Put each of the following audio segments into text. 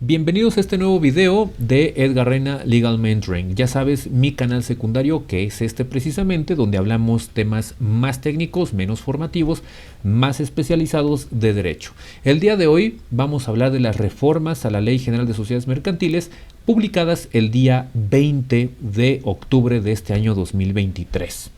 Bienvenidos a este nuevo video de Edgar Reina Legal Mentoring. Ya sabes, mi canal secundario que es este precisamente, donde hablamos temas más técnicos, menos formativos, más especializados de derecho. El día de hoy vamos a hablar de las reformas a la Ley General de Sociedades Mercantiles publicadas el día 20 de octubre de este año 2023.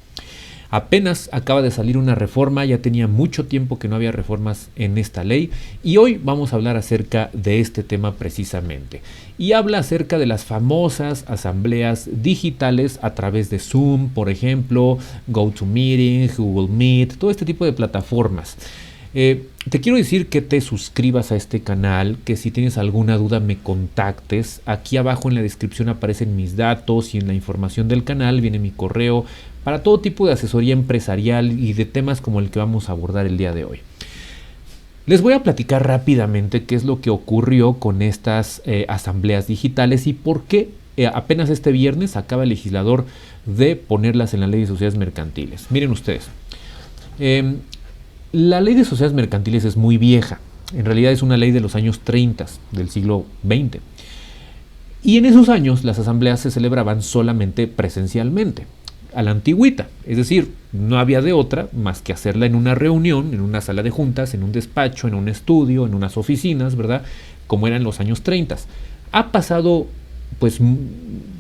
Apenas acaba de salir una reforma, ya tenía mucho tiempo que no había reformas en esta ley y hoy vamos a hablar acerca de este tema precisamente. Y habla acerca de las famosas asambleas digitales a través de Zoom, por ejemplo, GoToMeeting, Google Meet, todo este tipo de plataformas. Te quiero decir que te suscribas a este canal, que si tienes alguna duda me contactes. Aquí abajo en la descripción aparecen mis datos y en la información del canal viene mi correo para todo tipo de asesoría empresarial y de temas como el que vamos a abordar el día de hoy. Les voy a platicar rápidamente qué es lo que ocurrió con estas asambleas digitales y por qué apenas este viernes acaba el legislador de ponerlas en la Ley de Sociedades Mercantiles. Miren ustedes. La Ley de Sociedades Mercantiles es muy vieja, en realidad es una ley de los años 30 del siglo XX. Y en esos años las asambleas se celebraban solamente presencialmente, a la antigüita, es decir, no había de otra más que hacerla en una reunión, en una sala de juntas, en un despacho, en un estudio, en unas oficinas, ¿verdad? Como eran los años 30. Ha pasado pues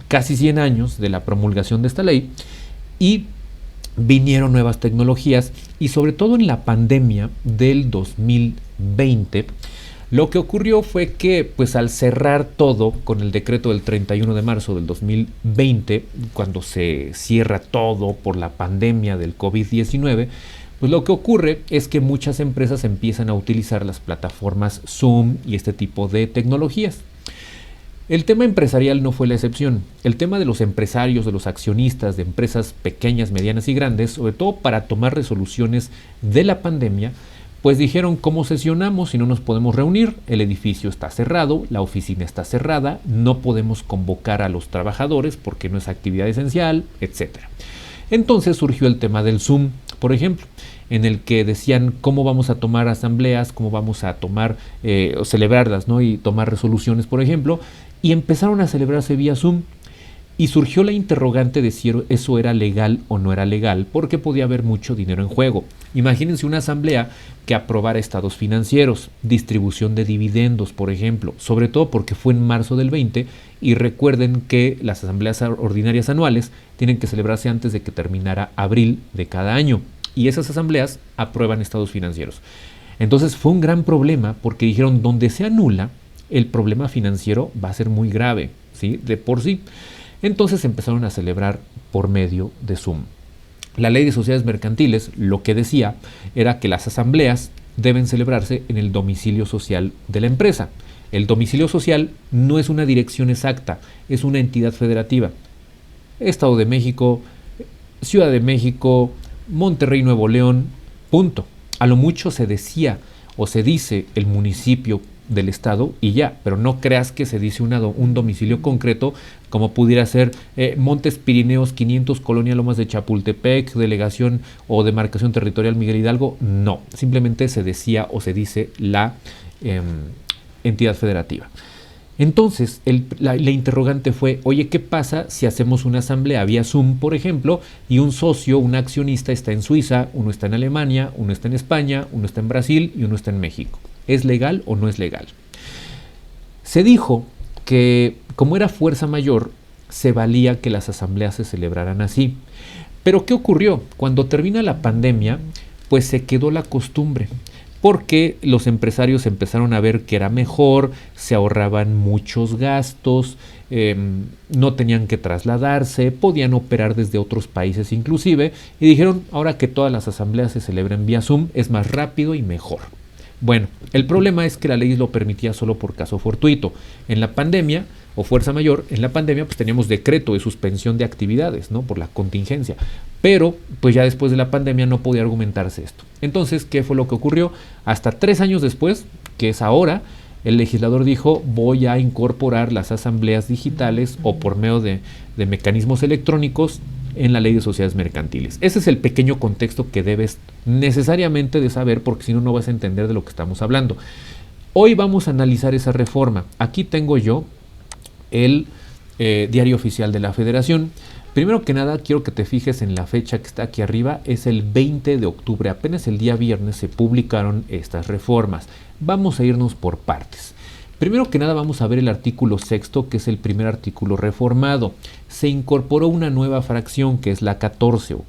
casi 100 años de la promulgación de esta ley y vinieron nuevas tecnologías y sobre todo en la pandemia del 2020 lo que ocurrió fue que pues al cerrar todo con el decreto del 31 de marzo del 2020, cuando se cierra todo por la pandemia del COVID-19, pues lo que ocurre es que muchas empresas empiezan a utilizar las plataformas Zoom y este tipo de tecnologías. El tema empresarial no fue la excepción. El tema de los empresarios, de los accionistas, de empresas pequeñas, medianas y grandes, sobre todo para tomar resoluciones de la pandemia, pues dijeron, ¿cómo sesionamos si no nos podemos reunir? El edificio está cerrado, la oficina está cerrada, no podemos convocar a los trabajadores porque no es actividad esencial, etc. Entonces surgió el tema del Zoom, por ejemplo, en el que decían cómo vamos a tomar asambleas, cómo vamos a tomar, celebrarlas, ¿no? Y tomar resoluciones, por ejemplo, y empezaron a celebrarse vía Zoom. Y surgió la interrogante de si eso era legal o no era legal, porque podía haber mucho dinero en juego. Imagínense una asamblea que aprobara estados financieros, distribución de dividendos, por ejemplo, sobre todo porque fue en marzo del 20, y recuerden que las asambleas ordinarias anuales tienen que celebrarse antes de que terminara abril de cada año, y esas asambleas aprueban estados financieros. Entonces fue un gran problema porque dijeron, donde se anula, el problema financiero va a ser muy grave, ¿sí? De por sí. Entonces empezaron a celebrar por medio de Zoom. La Ley de Sociedades Mercantiles lo que decía era que las asambleas deben celebrarse en el domicilio social de la empresa. El domicilio social no es una dirección exacta, es una entidad federativa. Estado de México, Ciudad de México, Monterrey, Nuevo León, punto. A lo mucho se decía o se dice el municipio del estado y ya, pero no creas que se dice un domicilio concreto como pudiera ser Montes Pirineos 500, Colonia Lomas de Chapultepec, delegación o demarcación territorial Miguel Hidalgo. No, simplemente se decía o se dice la entidad federativa. Entonces la interrogante fue, oye, ¿qué pasa si hacemos una asamblea vía Zoom, por ejemplo, y un socio, un accionista está en Suiza, uno está en Alemania, uno está en España, uno está en Brasil y uno está en México? ¿Es legal o no es legal? Se dijo que como era fuerza mayor, se valía que las asambleas se celebraran así. Pero ¿qué ocurrió? Cuando termina la pandemia, pues se quedó la costumbre, porque los empresarios empezaron a ver que era mejor, se ahorraban muchos gastos, no tenían que trasladarse, podían operar desde otros países inclusive, y dijeron, ahora que todas las asambleas se celebren vía Zoom, es más rápido y mejor. Bueno, el problema es que la ley lo permitía solo por caso fortuito. En la pandemia, o fuerza mayor, en la pandemia pues teníamos decreto de suspensión de actividades, ¿no? Por la contingencia. Pero pues ya después de la pandemia no podía argumentarse esto. Entonces, ¿qué fue lo que ocurrió? Hasta 3 años después, que es ahora, el legislador dijo, voy a incorporar las asambleas digitales o por medio de mecanismos electrónicos en la Ley de Sociedades Mercantiles. Ese es el pequeño contexto que debes necesariamente de saber, porque si no, no vas a entender de lo que estamos hablando. Hoy vamos a analizar esa reforma. Aquí tengo yo el Diario Oficial de la Federación. Primero que nada, quiero que te fijes en la fecha que está aquí arriba, es el 20 de octubre, apenas el día viernes se publicaron estas reformas. Vamos a irnos por partes. Primero que nada vamos a ver el artículo 6º, que es el primer artículo reformado. Se incorporó una nueva fracción, que es la 14 o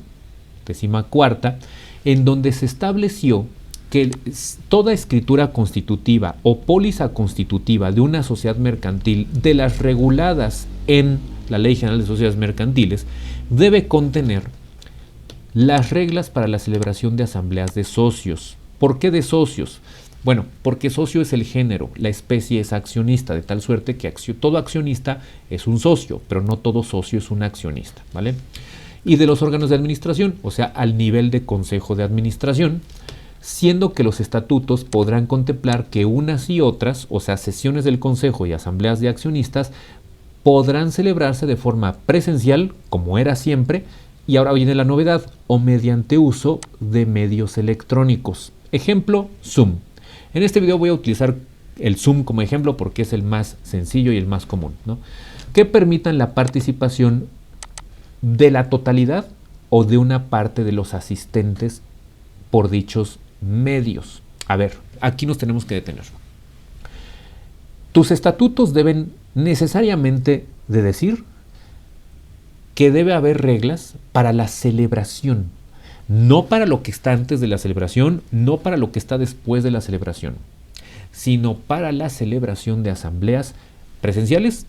14ª, en donde se estableció que toda escritura constitutiva o póliza constitutiva de una sociedad mercantil, de las reguladas en la Ley General de Sociedades Mercantiles, debe contener las reglas para la celebración de asambleas de socios. ¿Por qué de socios? Bueno, porque socio es el género, la especie es accionista, de tal suerte que todo accionista es un socio, pero no todo socio es un accionista, ¿vale? Y de los órganos de administración, o sea, al nivel de consejo de administración, siendo que los estatutos podrán contemplar que unas y otras, o sea, sesiones del consejo y asambleas de accionistas, podrán celebrarse de forma presencial, como era siempre, y ahora viene la novedad, o mediante uso de medios electrónicos. Ejemplo, Zoom. En este video voy a utilizar el Zoom como ejemplo porque es el más sencillo y el más común, ¿no? Que permitan la participación de la totalidad o de una parte de los asistentes por dichos medios. A ver, aquí nos tenemos que detener. Tus estatutos deben necesariamente de decir que debe haber reglas para la celebración, no para lo que está antes de la celebración, no para lo que está después de la celebración, sino para la celebración de asambleas presenciales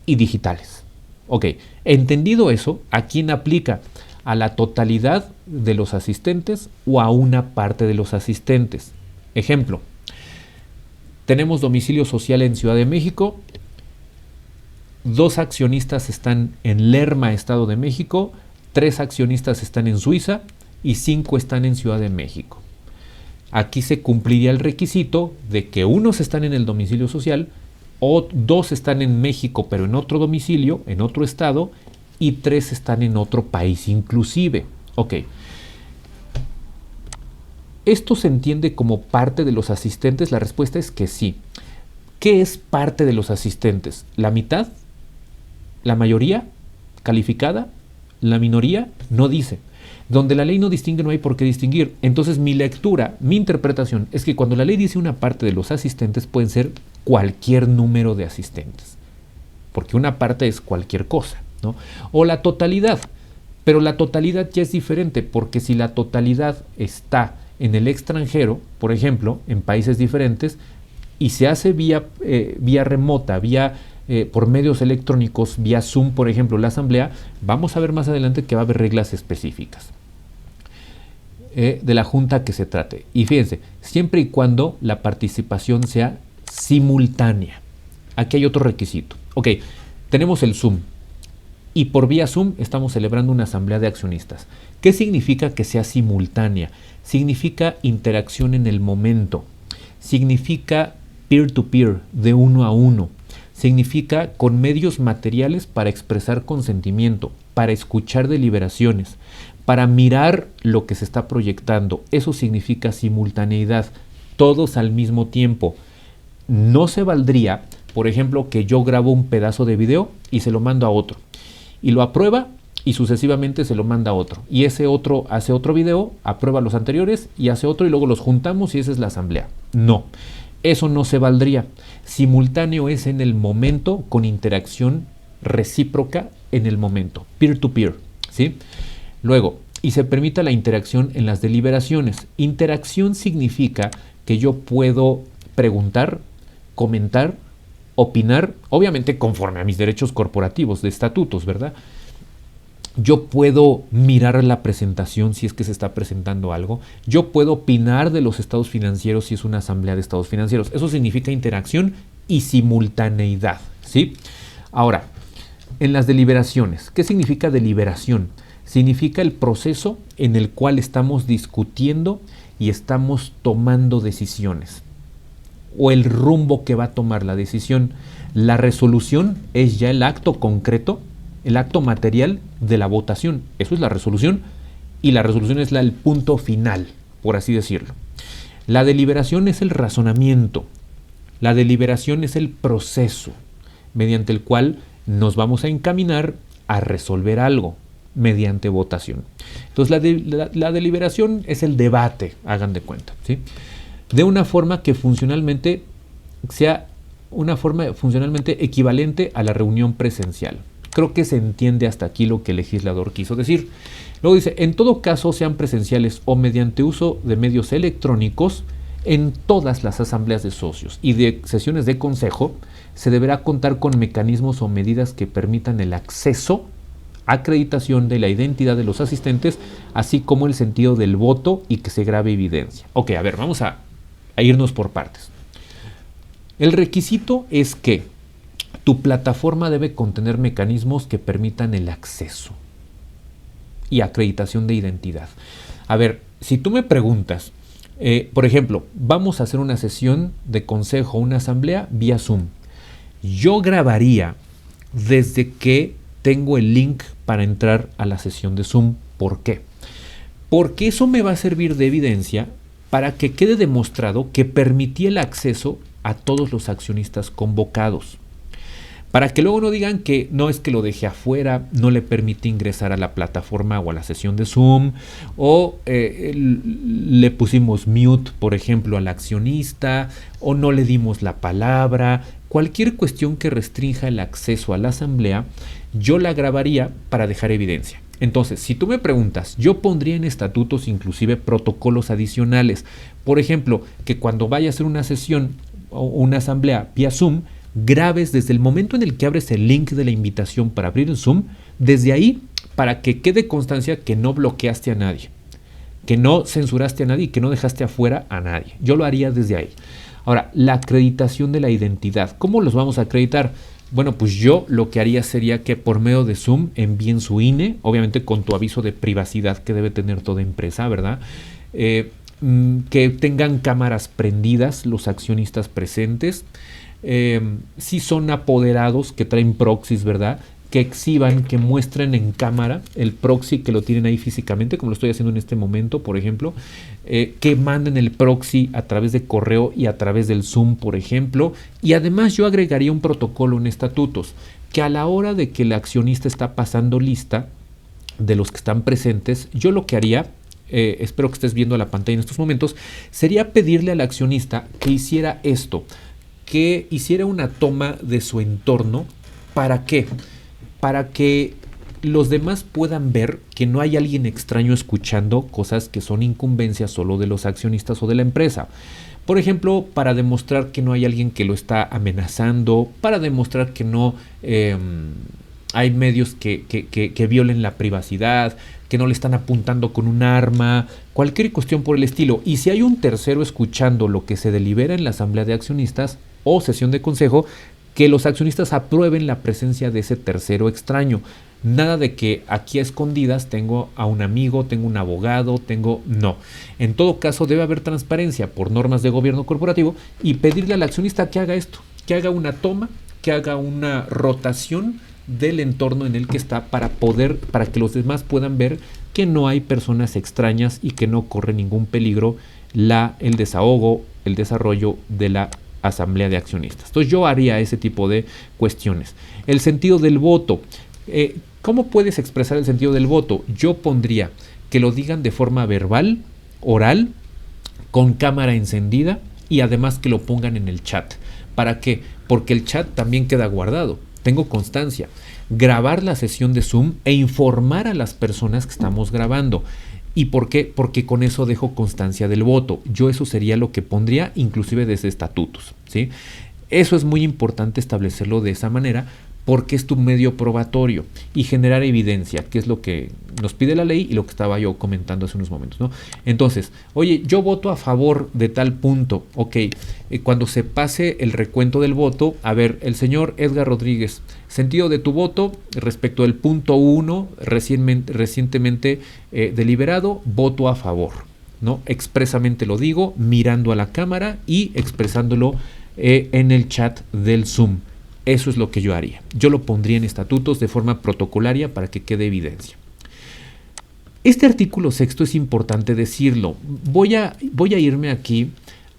y digitales. Ok, entendido eso, ¿a quién aplica? ¿A la totalidad de los asistentes o a una parte de los asistentes? Ejemplo, tenemos domicilio social en Ciudad de México, 2 accionistas están en Lerma, Estado de México, 3 accionistas están en Suiza y 5 están en Ciudad de México. Aquí se cumpliría el requisito de que unos están en el domicilio social, o 2 están en México pero en otro domicilio, en otro estado, y 3 están en otro país inclusive. Ok. ¿Esto se entiende como parte de los asistentes? La respuesta es que sí. ¿Qué es parte de los asistentes? ¿La mitad? ¿La mayoría? ¿Calificada? ¿La minoría? No dice. Donde la ley no distingue no hay por qué distinguir. Entonces mi lectura, mi interpretación es que cuando la ley dice una parte de los asistentes pueden ser cualquier número de asistentes. Porque una parte es cualquier cosa, ¿no? O la totalidad. Pero la totalidad ya es diferente porque si la totalidad está en el extranjero, por ejemplo, en países diferentes, y se hace vía remota, por medios electrónicos, vía Zoom, por ejemplo, la asamblea, vamos a ver más adelante que va a haber reglas específicas de la junta que se trate. Y fíjense, siempre y cuando la participación sea simultánea. Aquí hay otro requisito. Ok, tenemos el Zoom. Y por vía Zoom estamos celebrando una asamblea de accionistas. ¿Qué significa que sea simultánea? Significa interacción en el momento. Significa peer-to-peer, de uno a uno. Significa con medios materiales para expresar consentimiento, para escuchar deliberaciones, para mirar lo que se está proyectando. Eso significa simultaneidad, todos al mismo tiempo. No se valdría, por ejemplo, que yo grabo un pedazo de video y se lo mando a otro. Y lo aprueba y sucesivamente se lo manda a otro. Y ese otro hace otro video, aprueba los anteriores y hace otro y luego los juntamos y esa es la asamblea. No, eso no se valdría. Simultáneo es en el momento con interacción recíproca en el momento, peer to peer, ¿sí? Luego, y se permita la interacción en las deliberaciones. Interacción significa que yo puedo preguntar, comentar, opinar, obviamente conforme a mis derechos corporativos de estatutos, ¿verdad? Yo puedo mirar la presentación si es que se está presentando algo. Yo puedo opinar de los estados financieros si es una asamblea de estados financieros. Eso significa interacción y simultaneidad, ¿sí? Ahora, en las deliberaciones, ¿qué significa deliberación? Significa el proceso en el cual estamos discutiendo y estamos tomando decisiones, o el rumbo que va a tomar la decisión. La resolución es ya el acto concreto, el acto material de la votación. Eso es la resolución, y la resolución es el punto final, por así decirlo. La deliberación es el razonamiento. La deliberación es el proceso mediante el cual nos vamos a encaminar a resolver algo mediante votación. Entonces la deliberación es el debate, hagan de cuenta, ¿sí? De una forma que funcionalmente sea una forma funcionalmente equivalente a la reunión presencial. Creo que se entiende hasta aquí lo que el legislador quiso decir. Luego dice, en todo caso, sean presenciales o mediante uso de medios electrónicos, en todas las asambleas de socios y de sesiones de consejo, se deberá contar con mecanismos o medidas que permitan el acceso, acreditación de la identidad de los asistentes, así como el sentido del voto y que se grabe evidencia. Ok, a ver, vamos a irnos por partes. El requisito es que tu plataforma debe contener mecanismos que permitan el acceso y acreditación de identidad. A ver, si tú me preguntas, por ejemplo, vamos a hacer una sesión de consejo, una asamblea vía Zoom. Yo grabaría desde que tengo el link para entrar a la sesión de Zoom. ¿Por qué? Porque eso me va a servir de evidencia para que quede demostrado que permití el acceso a todos los accionistas convocados. Para que luego no digan que no, es que lo dejé afuera, no le permití ingresar a la plataforma o a la sesión de Zoom, o le pusimos mute, por ejemplo, al accionista, o no le dimos la palabra. Cualquier cuestión que restrinja el acceso a la asamblea, yo la grabaría para dejar evidencia. Entonces, si tú me preguntas, yo pondría en estatutos inclusive protocolos adicionales. Por ejemplo, que cuando vaya a hacer una sesión o una asamblea vía Zoom, grabes desde el momento en el que abres el link de la invitación para abrir el Zoom, desde ahí, para que quede constancia que no bloqueaste a nadie, que no censuraste a nadie y que no dejaste afuera a nadie. Yo lo haría desde ahí. Ahora, la acreditación de la identidad. ¿Cómo los vamos a acreditar? Bueno, pues yo lo que haría sería que por medio de Zoom envíen su INE, obviamente con tu aviso de privacidad que debe tener toda empresa, ¿verdad? Que tengan cámaras prendidas los accionistas presentes. Si son apoderados que traen proxies, ¿verdad? Que exhiban, que muestren en cámara el proxy, que lo tienen ahí físicamente, como lo estoy haciendo en este momento, por ejemplo, que manden el proxy a través de correo y a través del Zoom, por ejemplo. Y además yo agregaría un protocolo en estatutos, que a la hora de que el accionista está pasando lista de los que están presentes, yo lo que haría, espero que estés viendo la pantalla en estos momentos, sería pedirle al accionista que hiciera esto, que hiciera una toma de su entorno. ¿Para qué? Para que los demás puedan ver que no hay alguien extraño escuchando cosas que son incumbencias solo de los accionistas o de la empresa. Por ejemplo, para demostrar que no hay alguien que lo está amenazando, para demostrar que no hay medios que violen la privacidad, que no le están apuntando con un arma, cualquier cuestión por el estilo. Y si hay un tercero escuchando lo que se delibera en la asamblea de accionistas o sesión de consejo, que los accionistas aprueben la presencia de ese tercero extraño. Nada de que aquí a escondidas tengo a un amigo, tengo un abogado, no. En todo caso debe haber transparencia por normas de gobierno corporativo y pedirle al accionista que haga esto, que haga una toma, que haga una rotación del entorno en el que está para que los demás puedan ver que no hay personas extrañas y que no corre ningún peligro el desahogo, el desarrollo de la asamblea de accionistas. Entonces yo haría ese tipo de cuestiones. El sentido del voto. ¿Cómo puedes expresar el sentido del voto? Yo pondría que lo digan de forma verbal, oral, con cámara encendida y además que lo pongan en el chat. ¿Para qué? Porque el chat también queda guardado. Tengo constancia. Grabar la sesión de Zoom e informar a las personas que estamos grabando. ¿Y por qué? Porque con eso dejo constancia del voto. Yo eso sería lo que pondría, inclusive desde estatutos, ¿sí? Eso es muy importante establecerlo de esa manera porque es tu medio probatorio y generar evidencia, que es lo que nos pide la ley y lo que estaba yo comentando hace unos momentos, ¿no? Entonces, oye, yo voto a favor de tal punto. Ok, cuando se pase el recuento del voto, a ver, el señor Edgar Rodríguez, sentido de tu voto respecto del punto 1 recientemente deliberado, voto a favor, ¿no? Expresamente lo digo, mirando a la cámara y expresándolo en el chat del Zoom. Eso es lo que yo haría. Yo lo pondría en estatutos de forma protocolaria para que quede evidencia. Este artículo sexto es importante decirlo. Voy a irme aquí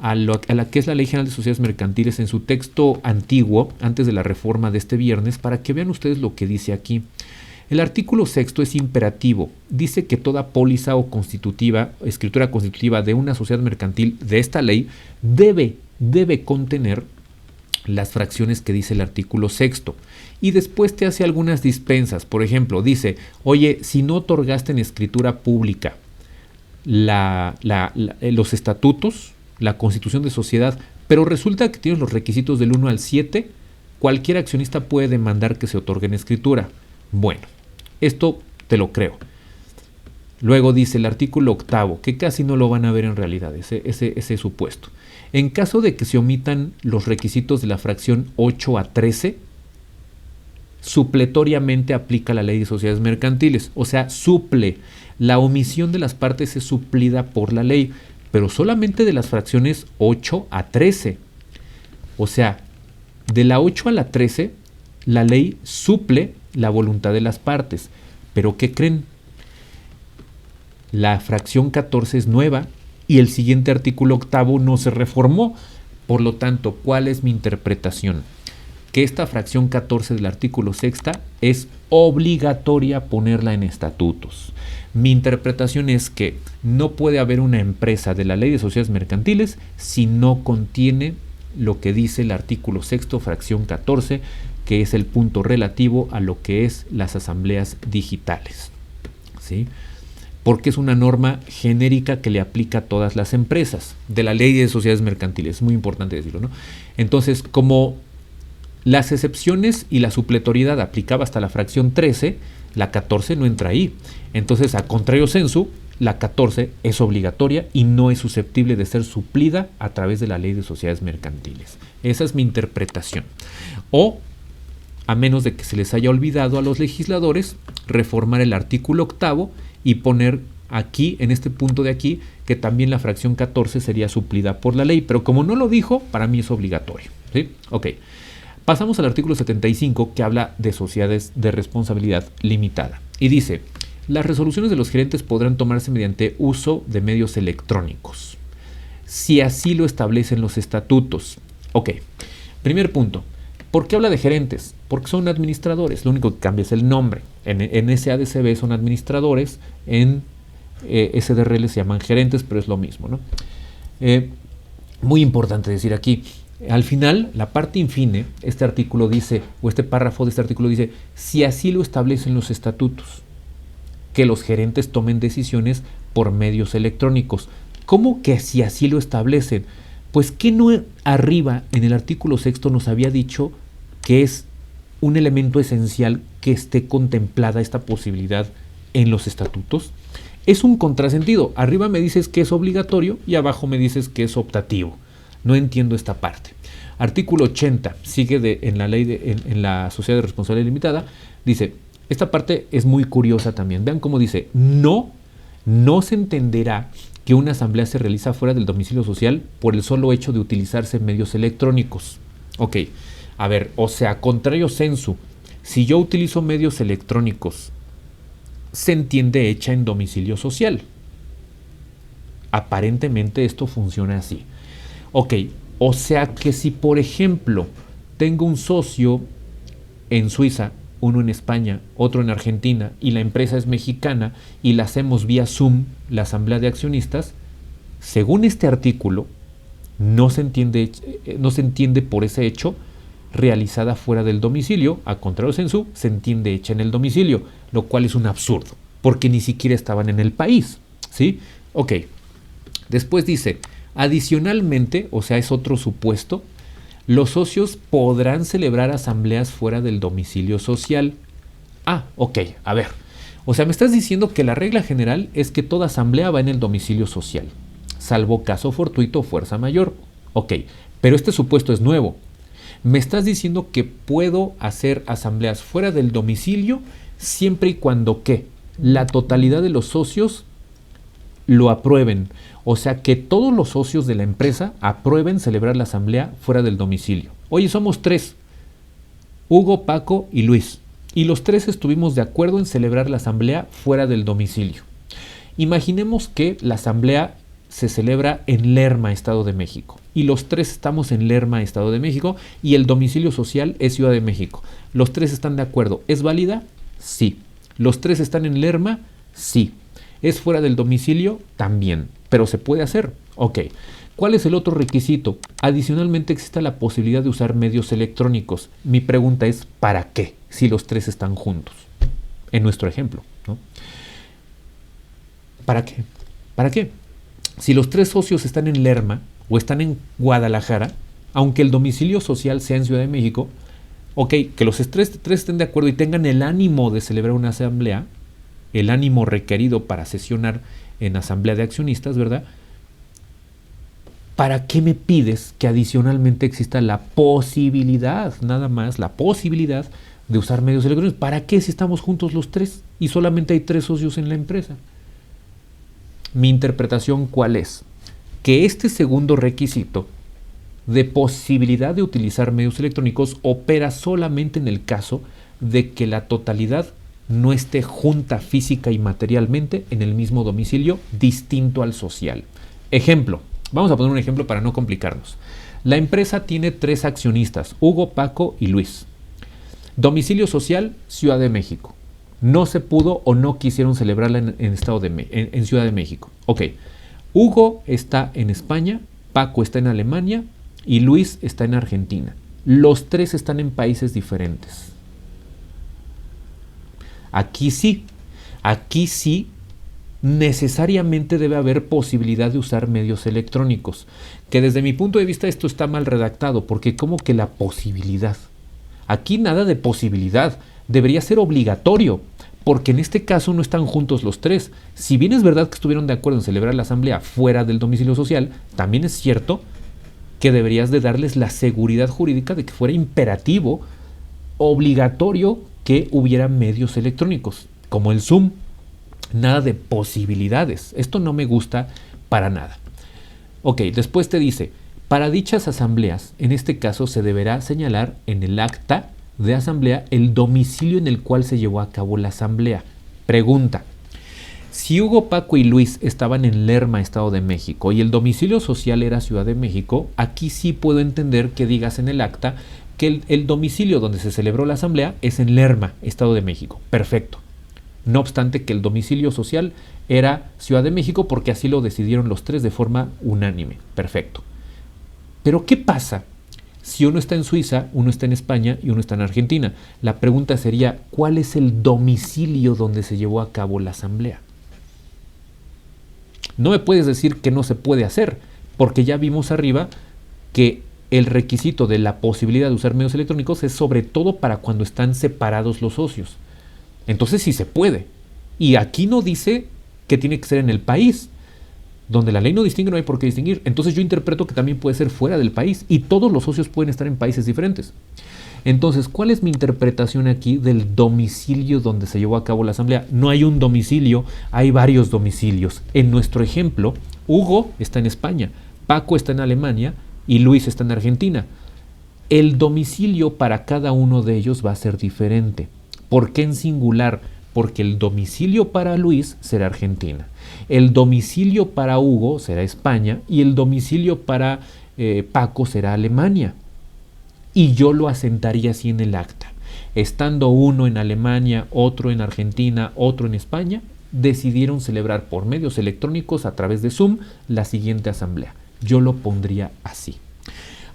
a la que es la Ley General de Sociedades Mercantiles en su texto antiguo, antes de la reforma de este viernes, para que vean ustedes lo que dice aquí. El artículo 6 es imperativo. Dice que toda póliza o escritura constitutiva de una sociedad mercantil de esta ley debe contener las fracciones que dice el artículo 6. Y después te hace algunas dispensas. Por ejemplo, dice, oye, si no otorgaste en escritura pública los estatutos, la constitución de sociedad, pero resulta que tienes los requisitos del 1 al 7, cualquier accionista puede demandar que se otorgue en escritura. Bueno, esto te lo creo. Luego dice el artículo 8, que casi no lo van a ver en realidad, ese supuesto. En caso de que se omitan los requisitos de la fracción 8 a 13, supletoriamente aplica la Ley de Sociedades Mercantiles. O sea, suple. La omisión de las partes es suplida por la ley, pero solamente de las fracciones 8 a 13. O sea, de la 8 a la 13, la ley suple la voluntad de las partes. Pero ¿qué creen? La fracción 14 es nueva y el siguiente artículo 8 no se reformó. Por lo tanto, ¿cuál es mi interpretación? Que esta fracción 14 del artículo 6 es obligatoria ponerla en estatutos. Mi interpretación es que no puede haber una empresa de la Ley de Sociedades Mercantiles si no contiene lo que dice el artículo 6, fracción 14, que es el punto relativo a lo que es las asambleas digitales, ¿sí? Porque es una norma genérica que le aplica a todas las empresas de la Ley de Sociedades Mercantiles. Es muy importante decirlo, ¿no? Entonces, como las excepciones y la supletoriedad aplicaba hasta la fracción 13, la 14 no entra ahí. Entonces, a contrario sensu, la 14 es obligatoria y no es susceptible de ser suplida a través de la Ley de Sociedades Mercantiles. Esa es mi interpretación. O, a menos de que se les haya olvidado a los legisladores, reformar el artículo 8 y poner aquí, en este punto de aquí, que también la fracción 14 sería suplida por la ley. Pero como no lo dijo, para mí es obligatorio, ¿sí? Ok. Pasamos al artículo 75, que habla de sociedades de responsabilidad limitada. Y dice, las resoluciones de los gerentes podrán tomarse mediante uso de medios electrónicos, si así lo establecen los estatutos. Ok, primer punto. ¿Por qué habla de gerentes? Porque son administradores, lo único que cambia es el nombre. En SADCB son administradores, en SDRL se llaman gerentes, pero es lo mismo, ¿no? Muy importante decir aquí, al final, la parte infine, este artículo dice, o este párrafo de este artículo dice, si así lo establecen los estatutos, que los gerentes tomen decisiones por medios electrónicos. ¿Cómo que si así lo establecen? Pues que no arriba en el artículo 6 nos había dicho que es un elemento esencial que esté contemplada esta posibilidad en los estatutos. Es un contrasentido. Arriba me dices que es obligatorio y abajo me dices que es optativo. No entiendo esta parte. Artículo 80, sigue en la ley en la sociedad de responsabilidad limitada, dice, esta parte es muy curiosa también. Vean cómo dice, no se entenderá que una asamblea se realiza fuera del domicilio social por el solo hecho de utilizarse medios electrónicos. Ok, a ver, o sea, contrario sensu, si yo utilizo medios electrónicos, se entiende hecha en domicilio social. Aparentemente esto funciona así. Ok, o sea que si por ejemplo tengo un socio en Suiza, uno en España, otro en Argentina y la empresa es mexicana y la hacemos vía Zoom, la asamblea de accionistas, según este artículo no se entiende por ese hecho realizada fuera del domicilio, a contrario sensu, se entiende hecha en el domicilio, lo cual es un absurdo, porque ni siquiera estaban en el país, ¿sí? Ok, después dice, adicionalmente, o sea, es otro supuesto, los socios podrán celebrar asambleas fuera del domicilio social. Ah, ok, a ver, o sea, me estás diciendo que la regla general es que toda asamblea va en el domicilio social, salvo caso fortuito o fuerza mayor. Ok, pero este supuesto es nuevo. Me estás diciendo que puedo hacer asambleas fuera del domicilio siempre y cuando que la totalidad de los socios lo aprueben. O sea, que todos los socios de la empresa aprueben celebrar la asamblea fuera del domicilio. Oye, somos 3, Hugo, Paco y Luis. Y los 3 estuvimos de acuerdo en celebrar la asamblea fuera del domicilio. Imaginemos que la asamblea se celebra en Lerma, Estado de México. Y los tres estamos en Lerma, Estado de México, y el domicilio social es Ciudad de México. ¿Los tres están de acuerdo? ¿Es válida? Sí. ¿Los tres están en Lerma? Sí. ¿Es fuera del domicilio? También. ¿Pero se puede hacer? Ok. ¿Cuál es el otro requisito? Adicionalmente existe la posibilidad de usar medios electrónicos. Mi pregunta es, ¿para qué? Si los tres están juntos. En nuestro ejemplo, ¿no? ¿Para qué? ¿Para qué? Si los tres socios están en Lerma o están en Guadalajara, aunque el domicilio social sea en Ciudad de México, ok, que los tres estén de acuerdo y tengan el ánimo de celebrar una asamblea, el ánimo requerido para sesionar en asamblea de accionistas, ¿verdad? ¿Para qué me pides que adicionalmente exista la posibilidad, nada más, la posibilidad de usar medios electrónicos? ¿Para qué si estamos juntos los tres y solamente hay 3 socios en la empresa? Mi interpretación, ¿cuál es? Que este segundo requisito de posibilidad de utilizar medios electrónicos opera solamente en el caso de que la totalidad no esté junta física y materialmente en el mismo domicilio distinto al social. Ejemplo, vamos a poner un ejemplo para no complicarnos. La empresa tiene 3 accionistas, Hugo, Paco y Luis. Domicilio social, Ciudad de México. No se pudo o no quisieron celebrarla en Ciudad de México. Ok, Hugo está en España, Paco está en Alemania y Luis está en Argentina. Los 3 están en países diferentes. Aquí sí necesariamente debe haber posibilidad de usar medios electrónicos. Que desde mi punto de vista esto está mal redactado, porque como que la posibilidad. Aquí nada de posibilidad, debería ser obligatorio, porque en este caso no están juntos los 3. Si bien es verdad que estuvieron de acuerdo en celebrar la asamblea fuera del domicilio social, también es cierto que deberías de darles la seguridad jurídica de que fuera imperativo, obligatorio que hubiera medios electrónicos, como el Zoom. Nada de posibilidades. Esto no me gusta para nada. Ok, después te dice, para dichas asambleas, en este caso se deberá señalar en el acta de asamblea el domicilio en el cual se llevó a cabo la asamblea. Pregunta, si Hugo, Paco y Luis estaban en Lerma, Estado de México, y el domicilio social era Ciudad de México, aquí sí puedo entender que digas en el acta que el domicilio donde se celebró la asamblea es en Lerma, Estado de México. Perfecto. No obstante que el domicilio social era Ciudad de México porque así lo decidieron los 3 de forma unánime. Perfecto. Pero ¿qué pasa si uno está en Suiza, uno está en España y uno está en Argentina? La pregunta sería, ¿cuál es el domicilio donde se llevó a cabo la asamblea? No me puedes decir que no se puede hacer, porque ya vimos arriba que el requisito de la posibilidad de usar medios electrónicos es sobre todo para cuando están separados los socios. Entonces sí se puede. Y aquí no dice que tiene que ser en el país. Donde la ley no distingue, no hay por qué distinguir. Entonces yo interpreto que también puede ser fuera del país. Y todos los socios pueden estar en países diferentes. Entonces, ¿cuál es mi interpretación aquí del domicilio donde se llevó a cabo la asamblea? No hay un domicilio, hay varios domicilios. En nuestro ejemplo, Hugo está en España, Paco está en Alemania y Luis está en Argentina. El domicilio para cada uno de ellos va a ser diferente. ¿Por qué en singular? Porque el domicilio para Luis será Argentina, el domicilio para Hugo será España y el domicilio para Paco será Alemania. Y yo lo asentaría así en el acta. Estando uno en Alemania, otro en Argentina, otro en España, decidieron celebrar por medios electrónicos a través de Zoom la siguiente asamblea. Yo lo pondría así.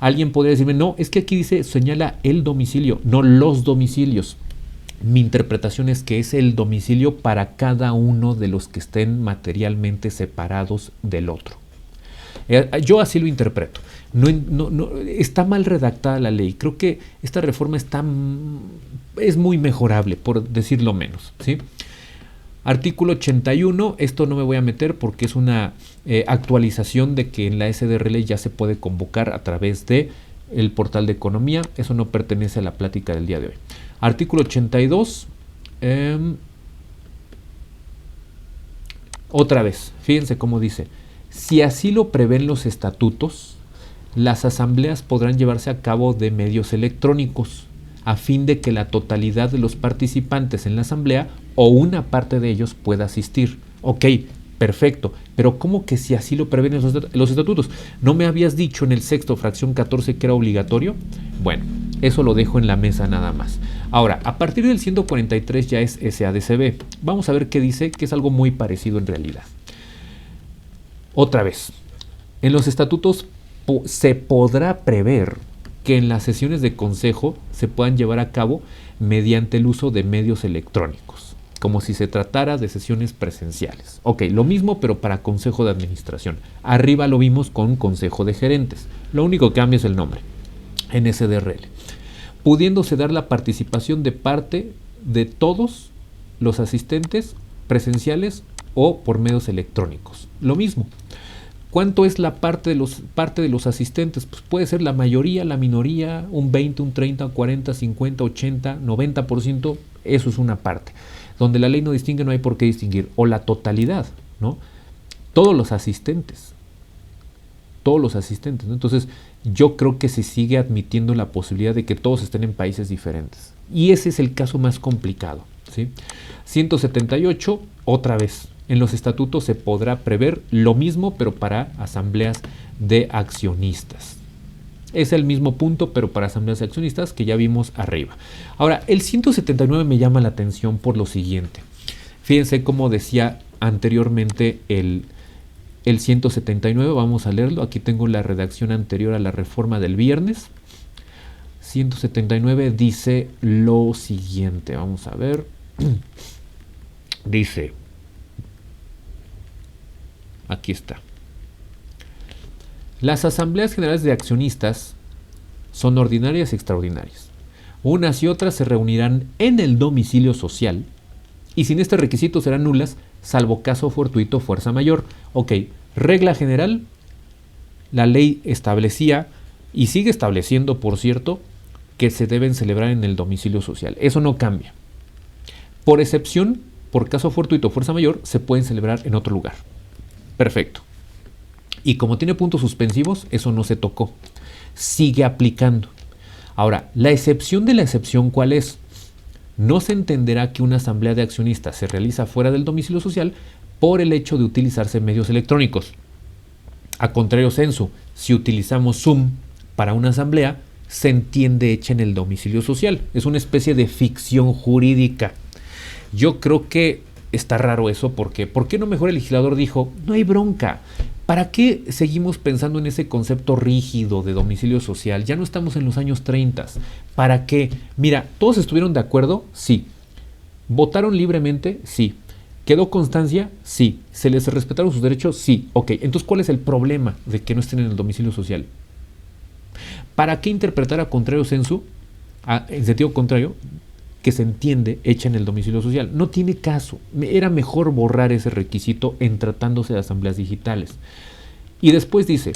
Alguien podría decirme, no, es que aquí dice, señala el domicilio, no los domicilios. Mi interpretación es que es el domicilio para cada uno de los que estén materialmente separados del otro. Yo así lo interpreto. No, está mal redactada la ley. Creo que esta reforma es muy mejorable, por decirlo menos, ¿sí? Artículo 81, esto no me voy a meter porque es una actualización de que en la SDRL ya se puede convocar a través de el portal de economía. Eso no pertenece a la plática del día de hoy. Artículo 82. Otra vez, fíjense cómo dice. Si así lo prevén los estatutos, las asambleas podrán llevarse a cabo de medios electrónicos, a fin de que la totalidad de los participantes en la asamblea o una parte de ellos pueda asistir. Ok, Perfecto, pero ¿cómo que si así lo prevén los estatutos? ¿No me habías dicho en el sexto, fracción 14, que era obligatorio? Bueno, eso lo dejo en la mesa nada más. Ahora, a partir del 143 ya es SADCB. Vamos a ver qué dice, que es algo muy parecido en realidad. Otra vez, en los estatutos se podrá prever que en las sesiones de consejo se puedan llevar a cabo mediante el uso de medios electrónicos, como si se tratara de sesiones presenciales. Ok, lo mismo pero para consejo de administración. Arriba lo vimos con consejo de gerentes. Lo único que cambia es el nombre, en SDRL. Pudiéndose dar la participación de parte de todos los asistentes presenciales o por medios electrónicos. Lo mismo. ¿Cuánto es la parte de los asistentes? Pues puede ser la mayoría, la minoría, un 20, un 30, 40, 50, 80, 90%. Eso es una parte. Donde la ley no distingue, no hay por qué distinguir. O la totalidad, ¿no? Todos los asistentes. Todos los asistentes, ¿no? Entonces, yo creo que se sigue admitiendo la posibilidad de que todos estén en países diferentes. Y ese es el caso más complicado, ¿sí? 178, otra vez. En los estatutos se podrá prever lo mismo, pero para asambleas de accionistas. Es el mismo punto, pero para asambleas de accionistas que ya vimos arriba. Ahora, el 179 me llama la atención por lo siguiente. Fíjense cómo decía anteriormente el 179, vamos a leerlo. Aquí tengo la redacción anterior a la reforma del viernes. 179 dice lo siguiente, vamos a ver. Dice, aquí está. Las asambleas generales de accionistas son ordinarias y extraordinarias. Unas y otras se reunirán en el domicilio social y sin este requisito serán nulas, salvo caso fortuito fuerza mayor. Ok, regla general, la ley establecía y sigue estableciendo, por cierto, que se deben celebrar en el domicilio social. Eso no cambia. Por excepción, por caso fortuito fuerza mayor, se pueden celebrar en otro lugar. Perfecto. Y como tiene puntos suspensivos, eso no se tocó. Sigue aplicando. Ahora, la excepción de la excepción, ¿cuál es? No se entenderá que una asamblea de accionistas se realiza fuera del domicilio social por el hecho de utilizarse medios electrónicos. A contrario sensu, si utilizamos Zoom para una asamblea, se entiende hecha en el domicilio social. Es una especie de ficción jurídica. Yo creo que está raro eso porque ¿por qué no mejor el legislador dijo, no hay bronca? ¿Para qué seguimos pensando en ese concepto rígido de domicilio social? Ya no estamos en los años 30. ¿Para qué? Mira, ¿todos estuvieron de acuerdo? Sí. ¿Votaron libremente? Sí. ¿Quedó constancia? Sí. ¿Se les respetaron sus derechos? Sí. Ok, entonces ¿cuál es el problema de que no estén en el domicilio social? ¿Para qué interpretar a contrario sensu, en sentido contrario, que se entiende hecha en el domicilio social? No tiene caso. Era mejor borrar ese requisito en tratándose de asambleas digitales. Y después dice,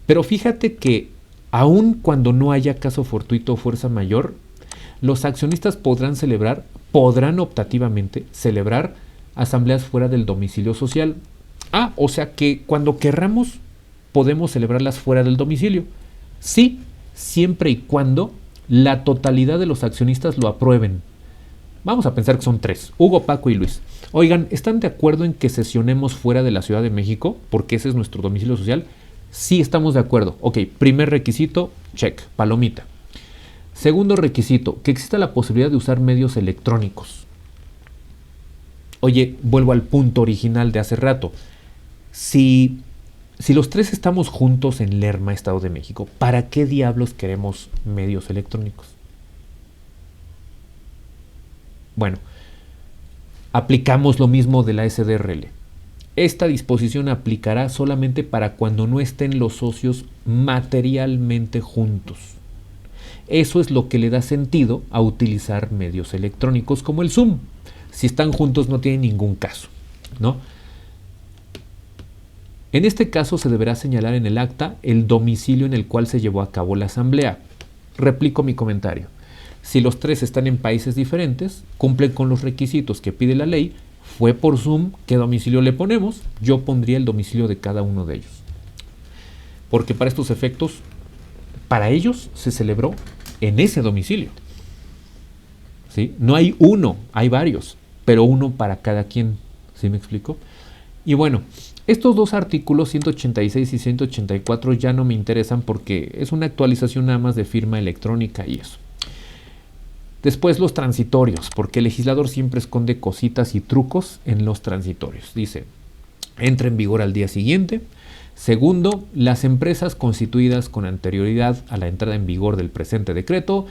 pero fíjate que aun cuando no haya caso fortuito o fuerza mayor, los accionistas podrán optativamente celebrar asambleas fuera del domicilio social. O sea que cuando querramos podemos celebrarlas fuera del domicilio. Sí, siempre y cuando la totalidad de los accionistas lo aprueben. Vamos a pensar que son 3, Hugo, Paco y Luis. Oigan, ¿están de acuerdo en que sesionemos fuera de la Ciudad de México? Porque ese es nuestro domicilio social. Sí, estamos de acuerdo. Ok, primer requisito, check, palomita. Segundo requisito, que exista la posibilidad de usar medios electrónicos. Oye, vuelvo al punto original de hace rato. Si los 3 estamos juntos en Lerma, Estado de México, ¿para qué diablos queremos medios electrónicos? Bueno, aplicamos lo mismo de la SDRL. Esta disposición aplicará solamente para cuando no estén los socios materialmente juntos. Eso es lo que le da sentido a utilizar medios electrónicos como el Zoom. Si están juntos no tiene ningún caso, ¿no? En este caso se deberá señalar en el acta el domicilio en el cual se llevó a cabo la asamblea. Replico mi comentario. Si los 3 están en países diferentes, cumplen con los requisitos que pide la ley, fue por Zoom, ¿qué domicilio le ponemos? Yo pondría el domicilio de cada uno de ellos. Porque para estos efectos, para ellos se celebró en ese domicilio. ¿Sí? No hay uno, hay varios, pero uno para cada quien. ¿Sí me explico? Y bueno, estos dos artículos, 186 y 184, ya no me interesan porque es una actualización nada más de firma electrónica y eso. Después los transitorios, porque el legislador siempre esconde cositas y trucos en los transitorios. Dice, entra en vigor al día siguiente. Segundo, las empresas constituidas con anterioridad a la entrada en vigor del presente decreto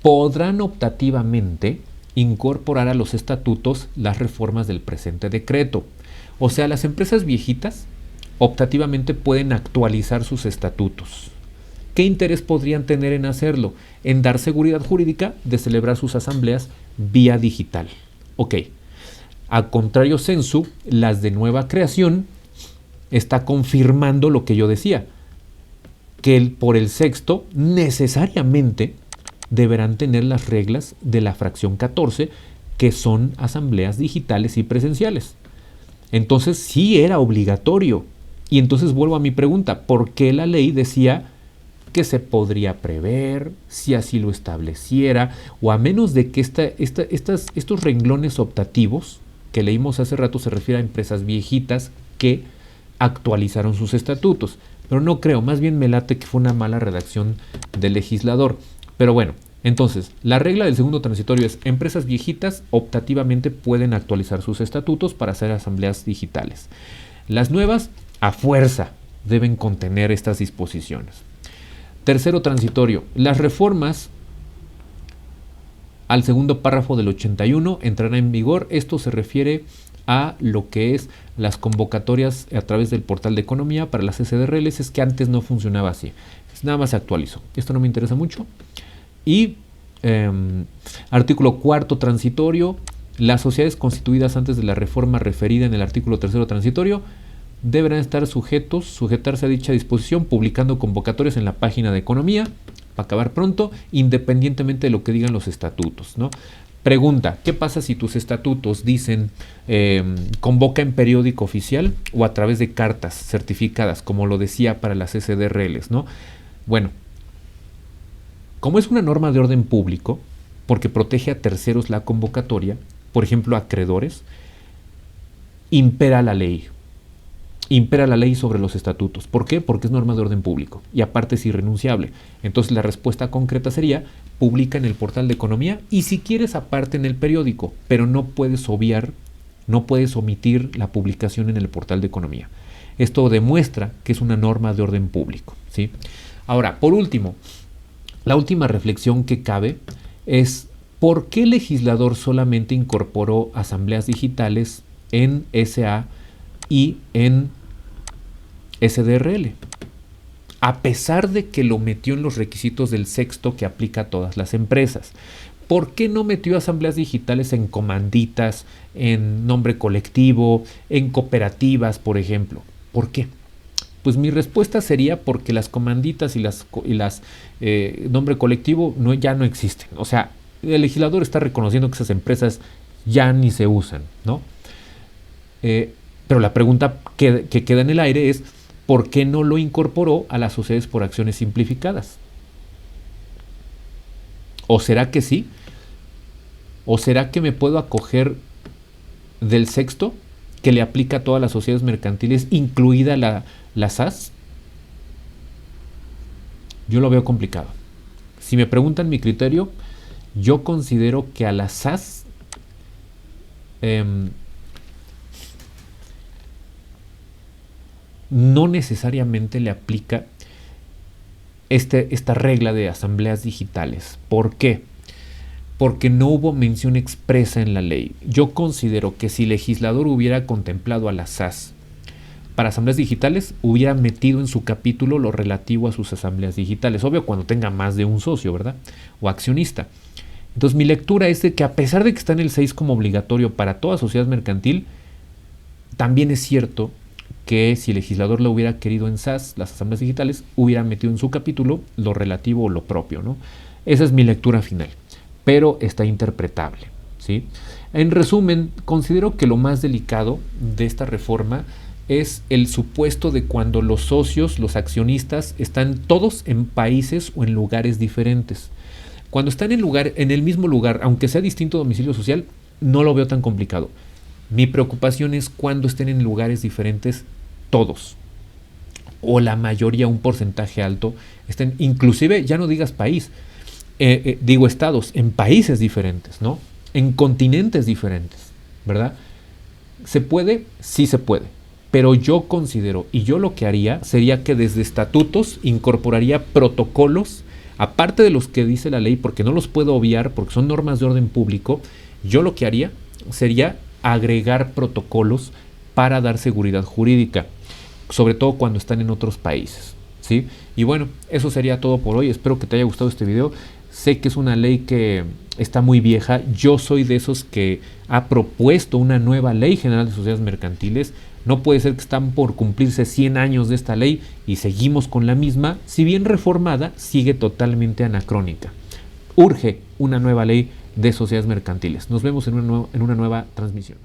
podrán optativamente incorporar a los estatutos las reformas del presente decreto. O sea, las empresas viejitas optativamente pueden actualizar sus estatutos. ¿Qué interés podrían tener en hacerlo? En dar seguridad jurídica de celebrar sus asambleas vía digital. Ok. A contrario sensu, las de nueva creación está confirmando lo que yo decía, que por el sexto necesariamente deberán tener las reglas de la fracción 14, que son asambleas digitales y presenciales. Entonces sí era obligatorio. Y entonces vuelvo a mi pregunta, ¿por qué la ley decía que se podría prever, si así lo estableciera, o a menos de que estos renglones optativos que leímos hace rato se refiere a empresas viejitas que actualizaron sus estatutos? Pero no creo, más bien me late que fue una mala redacción del legislador. Pero bueno, entonces, la regla del segundo transitorio es: empresas viejitas optativamente pueden actualizar sus estatutos para hacer asambleas digitales. Las nuevas, a fuerza, deben contener estas disposiciones. Tercero transitorio, las reformas al segundo párrafo del 81 entrarán en vigor. Esto se refiere a lo que es las convocatorias a través del portal de economía para las SDRLs. Es que antes no funcionaba así, nada más se actualizó. Esto no me interesa mucho. Y artículo cuarto transitorio, las sociedades constituidas antes de la reforma referida en el artículo tercero transitorio deberán estar sujetarse a dicha disposición, publicando convocatorias en la página de economía, para acabar pronto, independientemente de lo que digan los estatutos, ¿no? Pregunta, ¿qué pasa si tus estatutos dicen convoca en periódico oficial o a través de cartas certificadas, como lo decía para las SDRLs, ¿no? Bueno, como es una norma de orden público, porque protege a terceros la convocatoria, por ejemplo, a acreedores, impera la ley. Impera la ley sobre los estatutos. ¿Por qué? Porque es norma de orden público y aparte es irrenunciable. Entonces la respuesta concreta sería: publica en el portal de economía y si quieres aparte en el periódico, pero no puedes obviar, no puedes omitir la publicación en el portal de economía. Esto demuestra que es una norma de orden público, ¿sí? Ahora, por último, la última reflexión que cabe es: ¿por qué el legislador solamente incorporó asambleas digitales en SA y en SDRL? A pesar de que lo metió en los requisitos del sexto que aplica a todas las empresas. ¿Por qué no metió asambleas digitales en comanditas, en nombre colectivo, en cooperativas, por ejemplo? ¿Por qué? Pues mi respuesta sería porque las comanditas y las nombre colectivo ya no existen. O sea, el legislador está reconociendo que esas empresas ya ni se usan, ¿no? Pero la pregunta que queda en el aire es: ¿por qué no lo incorporó a las sociedades por acciones simplificadas? ¿O será que sí? ¿O será que me puedo acoger del sexto, que le aplica a todas las sociedades mercantiles, incluida la SAS? Yo lo veo complicado. Si me preguntan mi criterio, yo considero que a la SAS no necesariamente le aplica esta regla de asambleas digitales. ¿Por qué? Porque no hubo mención expresa en la ley. Yo considero que si el legislador hubiera contemplado a la SAS para asambleas digitales, hubiera metido en su capítulo lo relativo a sus asambleas digitales. Obvio, cuando tenga más de un socio, ¿verdad? O accionista. Entonces mi lectura es de que, a pesar de que está en el 6 como obligatorio para toda sociedad mercantil, también es cierto que si el legislador lo hubiera querido en SAS, las asambleas digitales, hubiera metido en su capítulo lo relativo o lo propio, ¿no? Esa es mi lectura final, pero está interpretable, ¿sí? En resumen, considero que lo más delicado de esta reforma es el supuesto de cuando los socios, los accionistas, están todos en países o en lugares diferentes. Cuando están en el mismo lugar, aunque sea distinto domicilio social, no lo veo tan complicado. Mi preocupación es cuando estén en lugares diferentes todos, o la mayoría, un porcentaje alto, estén, inclusive, ya no digas país, digo estados, en países diferentes, ¿no? En continentes diferentes, ¿verdad? ¿Se puede? Sí se puede. Pero yo considero, y yo lo que haría, sería que desde estatutos incorporaría protocolos, aparte de los que dice la ley, porque no los puedo obviar, porque son normas de orden público. Yo lo que haría sería agregar protocolos para dar seguridad jurídica, sobre todo cuando están en otros países, ¿sí? Y bueno, eso sería todo por hoy. Espero que te haya gustado este video. Sé que es una ley que está muy vieja. Yo soy de esos que ha propuesto una nueva ley general de sociedades mercantiles. No puede ser que están por cumplirse 100 años de esta ley y seguimos con la misma. Si bien reformada, sigue totalmente anacrónica. Urge una nueva ley de sociedades mercantiles. Nos vemos en una nueva transmisión.